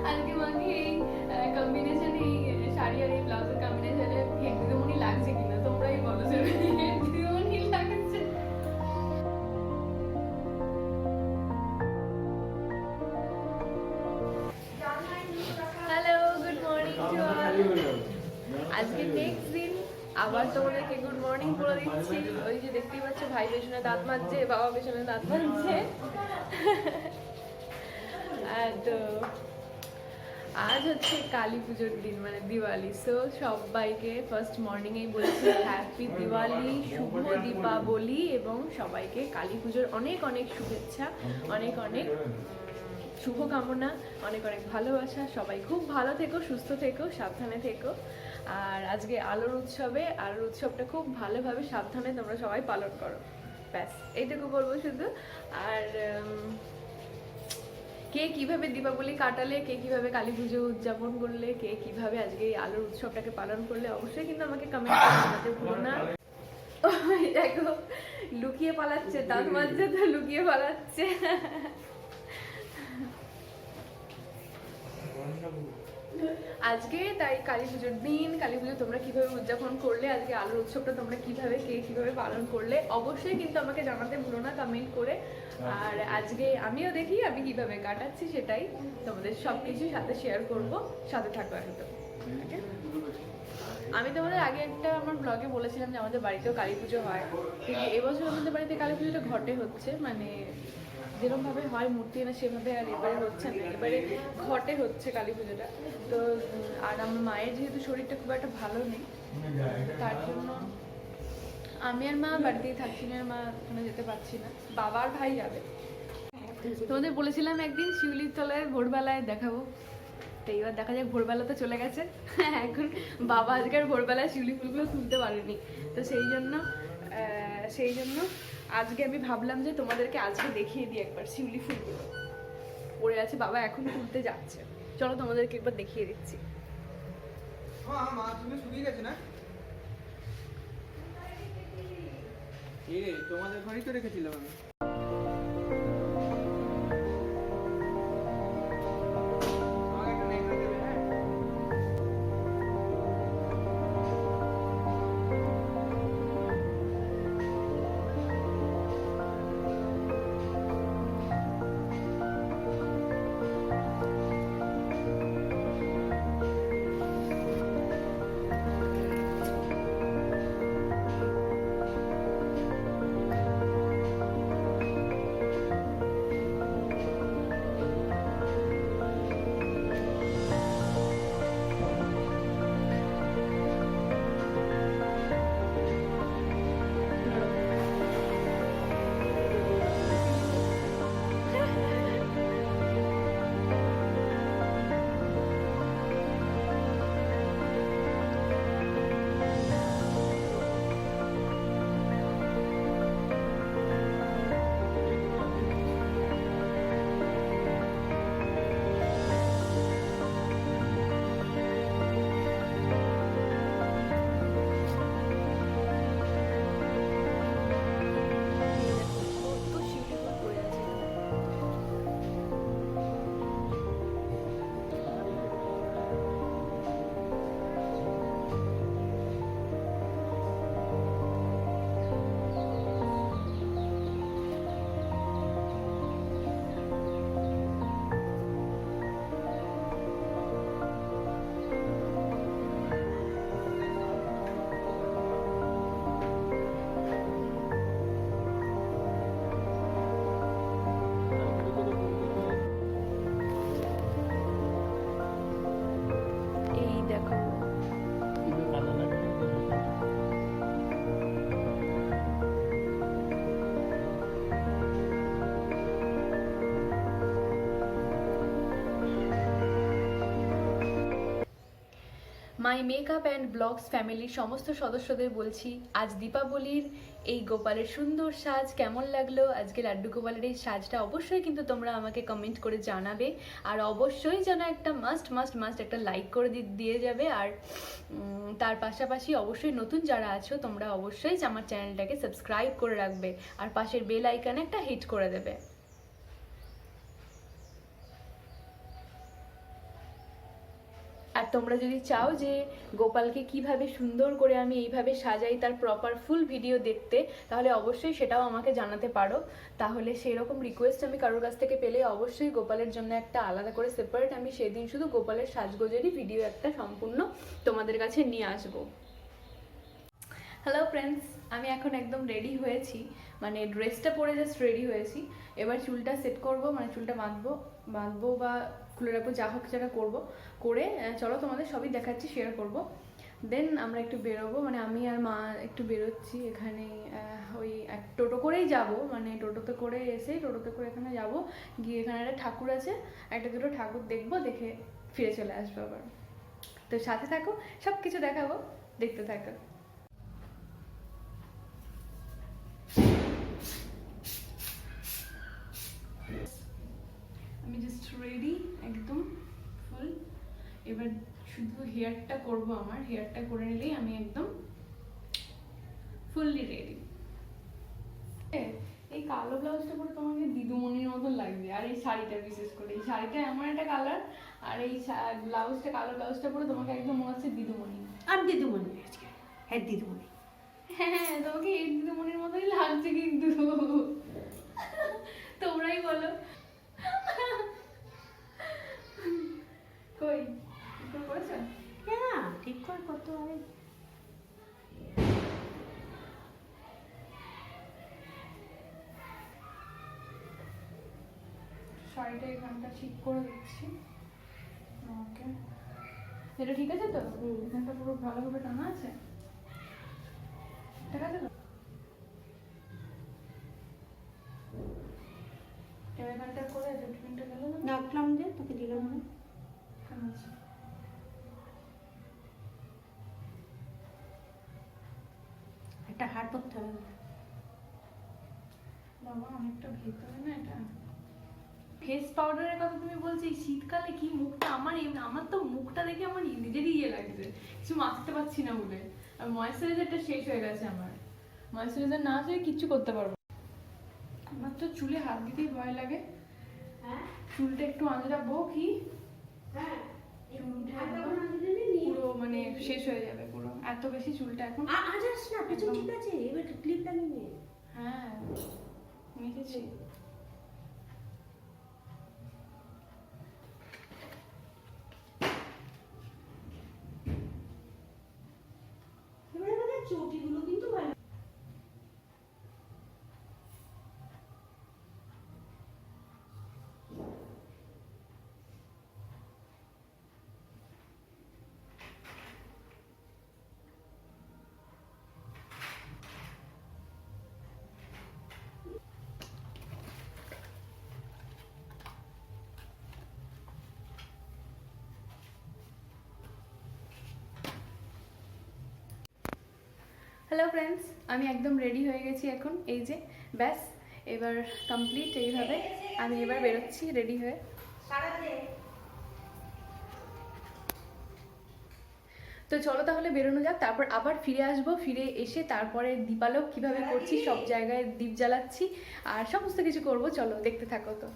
আজকে মাকে এই কম্বিনেশন, এই শাড়ি আর এই ব্লাউজের কম্বিনেশনে দিদিমণি লাগছে কিনা তোমরাই বলো। দিদিমণি লাগছে। Hello, good morning to all. আজকে নেক্সট দিন আবার তোমাদেরকে গুড মর্নিং বলে দিচ্ছি। ওই যে দেখতেই পাচ্ছ, ভাই পেছনে দাঁত মাজছে, বাবা পেছনে দাঁত মাজছে। আর তো আজ হচ্ছে কালী পুজোর দিন, মানে দিওয়ালি। সো সবাইকে ফার্স্ট মর্নিংয়েই বলছি হ্যাপি দিওয়ালি, শুভ দীপাবলি, এবং সবাইকে কালী পুজোর অনেক অনেক শুভেচ্ছা, অনেক অনেক শুভকামনা, অনেক অনেক ভালোবাসা। সবাই খুব ভালো থেকো, সুস্থ থেকো, সাবধানে থেকো। আর আজকে আলোর উৎসবে, আলোর উৎসবটা খুব ভালোভাবে সাবধানে তোমরা সবাই পালন করো, ব্যাস এইটুকু বলবো শুধু। আর কে কিভাবে দীপাবলি কাটালে, কে কিভাবে কালী পুজো উদযাপন করলে, কে কিভাবে আজকে এই আলোর উৎসবটাকে পালন করলে, অবশ্যই কিন্তু আমাকে কমেন্ট করে জানাতে ভুলো না। ওই দেখো লুকিয়ে পালাচ্ছে, দাঁত মাজছে তো লুকিয়ে পালাচ্ছে। আজকে তাই কালী পুজোর দিন, কালী পুজো তোমরা কিভাবে উদযাপন করলে, আজকে আলোর উৎসবটা তোমরা কিভাবে, কে কিভাবে পালন করলে, অবশ্যই কিন্তু আমাকে জানাতে ভুলো না কমেন্ট করে। আর আজকে আমিও দেখি আমি কিভাবে কাটাচ্ছি, সেটাই তোমাদের সবকিছু সাথে শেয়ার করব, সাথে থাকো একদম। আমি তোমাদের আগে একটা আমার ব্লগে বলেছিলাম যে আমাদের বাড়িতেও কালী পুজো হয়, কিন্তু এবছর আমাদের বাড়িতে কালী পুজোটা ঘটে হচ্ছে, মানে যেরকম ভাবে হয় মূর্তি এনে সেভাবে আর এবারে হচ্ছে না, এবারে ঘটে হচ্ছে কালী পুজোটা। তো আর আমার মায়ের যেহেতু শরীরটা খুব একটা ভালো নেই, তার জন্য আমি আর মা বাড়িতেই থাকছি না, মা ওখানে যেতে পারছি না, বাবা আর ভাই যাবে। তোমাদের বলেছিলাম একদিন শিউলির তলায় ভোরবেলায় দেখাবো, তো এইবার দেখা যাক। ভোরবেলা তো চলে গেছে, এখন বাবা আজকের ভোরবেলায় শিউলি ফুলগুলো তুলতে পারেনি, তো সেই জন্য আজকে আমি ভাবলাম যে তোমাদেরকে আজকে দেখিয়ে দিই একবার শিউলি ফুলগুলো পড়ে আছে, বাবা এখন তুলতে যাচ্ছে। চলো তোমাদেরকে একবার দেখিয়ে দিচ্ছি। তোমাদের ঘরেই তো রেখেছিলাম আমি। মাই মেকআপ অ্যান্ড ব্লগস ফ্যামিলির সমস্ত সদস্যদের বলছি, আজ দীপাবলির এই গোপালের সুন্দর সাজ কেমন লাগলো। আজকে লাড্ডু গোপালের এই সাজটা অবশ্যই কিন্তু তোমরা আমাকে কমেন্ট করে জানাবে, আর অবশ্যই যেন একটা মাস্ট একটা লাইক করে দিয়ে যাবে। আর তার পাশাপাশি অবশ্যই নতুন যারা আছো তোমরা অবশ্যই আমার চ্যানেলটাকে সাবস্ক্রাইব করে রাখবে, আর পাশের বেল আইকনে একটা হিট করে দেবে। আর তোমরা যদি চাও যে গোপালকে কিভাবে সুন্দর করে আমি এইভাবে সাজাই তার প্রপার ফুল ভিডিও দেখতে, তাহলে অবশ্যই সেটাও আমাকে জানাতে পারো। তাহলে সেরকম রিকোয়েস্ট আমি কারোর কাছ থেকে পেলে অবশ্যই গোপালের জন্য একটা আলাদা করে সেপারেট আমি সেদিন শুধু গোপালের সাজগোজেরই ভিডিও একটা সম্পূর্ণ তোমাদের কাছে নিয়ে আসবো। হ্যালো ফ্রেন্ডস, আমি এখন একদম রেডি হয়েছি, মানে ড্রেসটা পরে জাস্ট রেডি হয়েছি। এবার চুলটা সেট করব, মানে চুলটা বাঁধবো বা খুলে রাখবো, যা হোক যেটা করবো করে চলো তোমাদের সবই দেখাচ্ছি, শেয়ার করব। দেন আমরা একটু বেরোবো, মানে আমি আর মা একটু বেরোচ্ছি। এখানে ওই এক টোটো করেই যাব, মানে টোটোতে করে এখানে যাব, গিয়ে এখানে একটা ঠাকুর আছে, একটা দুটো ঠাকুর দেখবো, দেখে ফিরে চলে আসবো আবার। তো সাথে থাকো, সব কিছু দেখাবো, দেখতে থাকো। আমি জাস্ট রেডি একদম ফুল। এবার শুধু হেয়ারটা করব, আমার হেয়ারটা করে নিলেই আমি একদম ফুললি রেডি। এই কালো ব্লাউজটা পরে তোমাকে দিদুমণির মতন লাগবে, আর এই শাড়িটা বিশেষ করে, এই শাড়িটা এমন একটা কালার, আর এই ব্লাউজটা কালো ব্লাউজটা পরে তোমাকে একদম মনে হচ্ছে দিদুমণি। আর দিদুমণি আজকে, হ্যাঁ দিদুমণি, হ্যাঁ তোমাকে এই দিদুমণির মতোই লাগছে কিন্তু, তোমরাই বলো। কই ঠিক করেছো? হ্যাঁ ঠিক করে কত আরে শাড়িটা এখানটা ঠিক করে দিচ্ছি। ওকে, এটা ঠিক আছে তো? এখানটা পুরো ভালোভাবে টানা আছে, ঠিক আছে তো? এবার এখানটা করে ট্রিটমেন্টটা গেল না? রাখলাম যে তোকে দিলাম না। কেমন আছে? একটা হার করতে হবে বাবা, অনেকটা ভেতরে না এটা। ফেস পাউডারের কথা তুমি বলছি, শীতকালে কি মুখটা আমার তো মুখটা দেখে আমার নিজেরই ইয়ে লাগছে, কিছু মাখতে পারছি না বলে। আর ময়েশ্চারাইজারটা শেষ হয়ে গেছে আমার, ময়েশ্চারাইজার না আছে কিচ্ছু করতে পারবো না। আমার তো চুলে হাত দিতেই ভয় লাগে। হ্যাঁ চুলটা একটু আঁচড়াবো কি, হ্যাঁ পুরো মানে শেষ হয়ে যাবে পুরো, এত বেশি চুলটা এখন। আজ আস না, পেছন ঠিক আছে, এবার ক্লিপ লাগিয়ে নে। হ্যাঁ মিশেছি। এবারে মানে চটিগুলো কিন্তু ভালো। হ্যালো ফ্রেন্ডস, আমি একদম রেডি হয়ে গেছি এখন, এই যে ব্যাস এবার কমপ্লিট। এইভাবে আমি এবার বেরোচ্ছি রেডি হয়ে। তো চলো তাহলে বেরোনো যাক, তারপর আবার ফিরে আসবো, ফিরে এসে তারপরে দীপালোক কিভাবে করছি, সব জায়গায় দীপ জ্বালাচ্ছি আর সমস্ত কিছু করব। চলো দেখতে থাকো। তো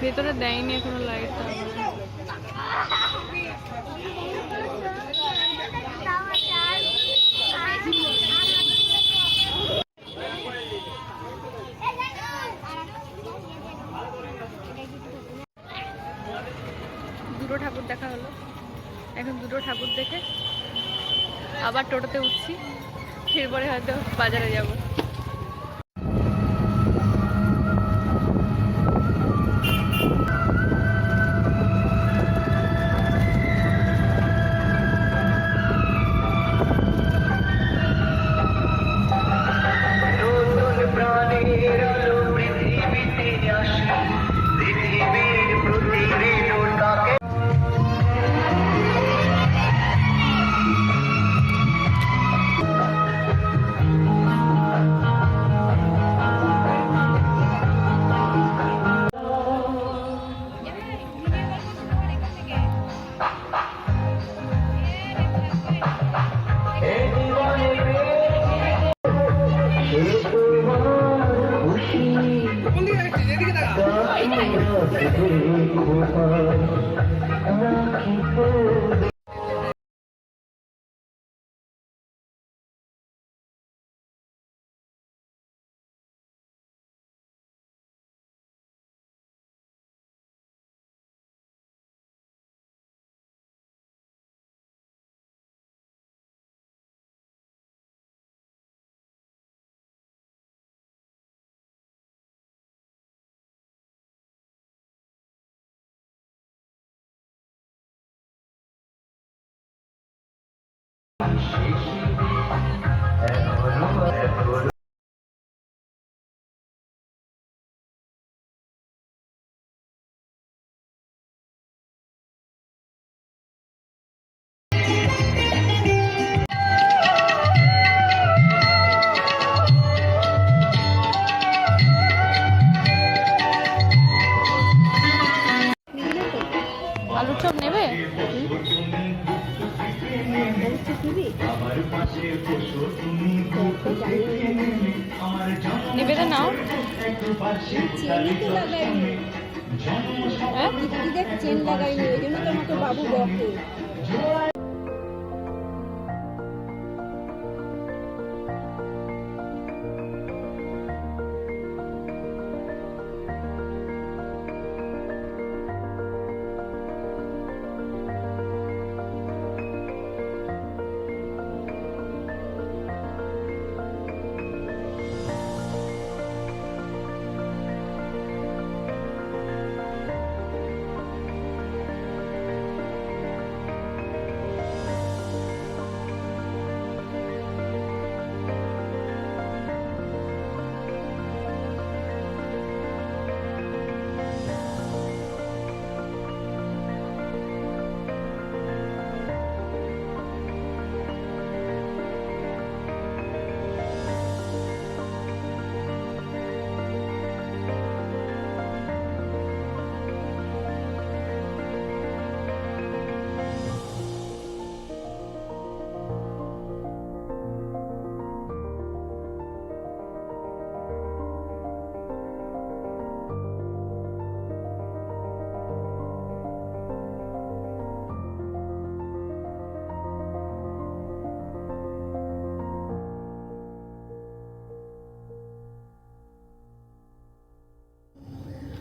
ভেতরে দেয়নি এখনো লাইটটা। দুটো ঠাকুর দেখা হলো। এখন দুটো ঠাকুর দেখে আবার টোটোতে উঠছি, এরপরে হয়তো বাজারে যাব। আলুর চপ নেবে? নেবে তো নাও। চেনই তো লাগাইনি, হ্যাঁ দিদিদের চেন লাগাইনি, ওই জন্য তো আমাকে বাবু বকে।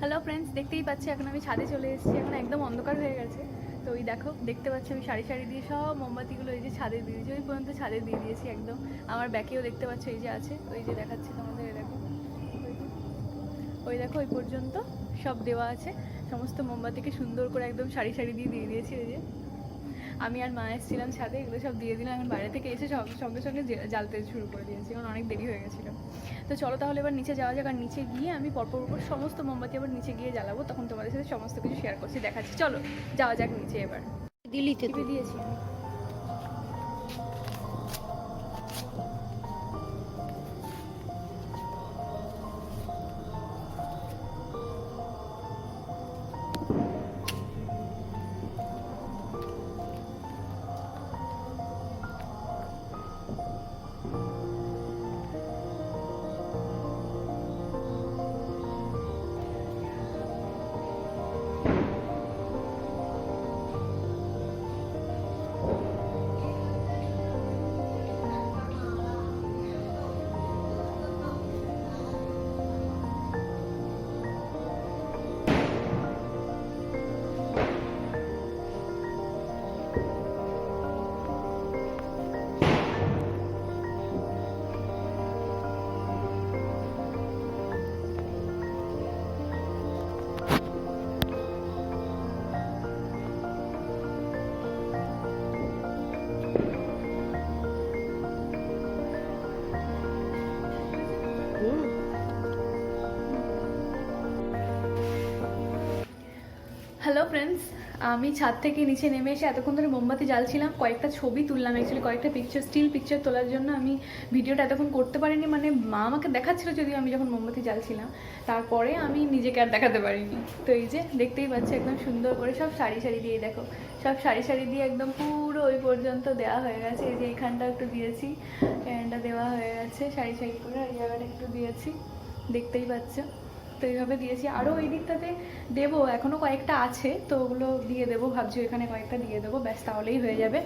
হ্যালো ফ্রেন্ডস, দেখতেই পাচ্ছি এখন আমি ছাদে চলে এসেছি। এখন একদম অন্ধকার হয়ে গেছে। তো ওই দেখো, দেখতে পাচ্ছি আমি সারি সারি দিয়ে সব মোমবাতিগুলো এই যে ছাদে দিয়ে দিয়েছি, ওই পর্যন্ত ছাদে দিয়ে দিয়েছি একদম। আমার ব্যাকেও দেখতে পাচ্ছ এই যে আছে, ওই যে দেখাচ্ছি তোমাদের, এই দেখো, ওই দেখো ওই পর্যন্ত সব দেওয়া আছে। সমস্ত মোমবাতিকে সুন্দর করে একদম সারি সারি দিয়ে দিয়েছি। ওই যে আমি আর মা এসেছিলাম ছাদে, এগুলো সব দিয়ে দিলাম। এখন বাইরে থেকে এসে সঙ্গে সঙ্গে জ্বালতে শুরু করে দিয়েছি, কারণ অনেক দেরি হয়ে গেছিলো। তো চলো তাহলে এবার নিচে যাওয়া যাক। আর নিচে গিয়ে আমি পরপর সমস্ত মোমবাতি আবার নিচে গিয়ে জ্বালাবো, তখন তোমাদের সাথে সমস্ত কিছু শেয়ার করছি, দেখাচ্ছি। চলো যাওয়া যাক নিচে এবার। দিল্লিতে দিয়েছি আমি। হ্যালো ফ্রেন্ডস, আমি ছাদ থেকে নিচে নেমে এসে এতক্ষণ ধরে মোমবাতি জ্বালছিলাম, কয়েকটা ছবি তুললাম, অ্যাকচুয়ালি কয়েকটা পিকচার, স্টিল পিকচার তোলার জন্য আমি ভিডিওটা এতক্ষণ করতে পারিনি। মানে মা আমাকে দেখাচ্ছিল যদিও আমি যখন মোমবাতি জ্বালছিলাম, তারপরে আমি নিজেকে আর দেখাতে পারিনি। তো এই যে দেখতেই পাচ্ছি একদম সুন্দর করে সব সারি সারি দিয়ে, দেখো সব সারি সারি দিয়ে একদম পুরো ওই পর্যন্ত দেওয়া হয়ে গেছে। এই যে এইখানটা একটু দিয়েছি, এখানটা দেওয়া হয়ে গেছে সারি সারি করে, এই জায়গাটা একটু দিয়েছি, দেখতেই পাচ্ছ। তো এইভাবে দিয়েছি, আরও ওই দিকটাতে দেবো, এখনও কয়েকটা আছে, তো ওগুলো দিয়ে দেবো ভাবছি, এখানে কয়েকটা দিয়ে দেবো, ব্যাস তাহলেই হয়ে যাবে।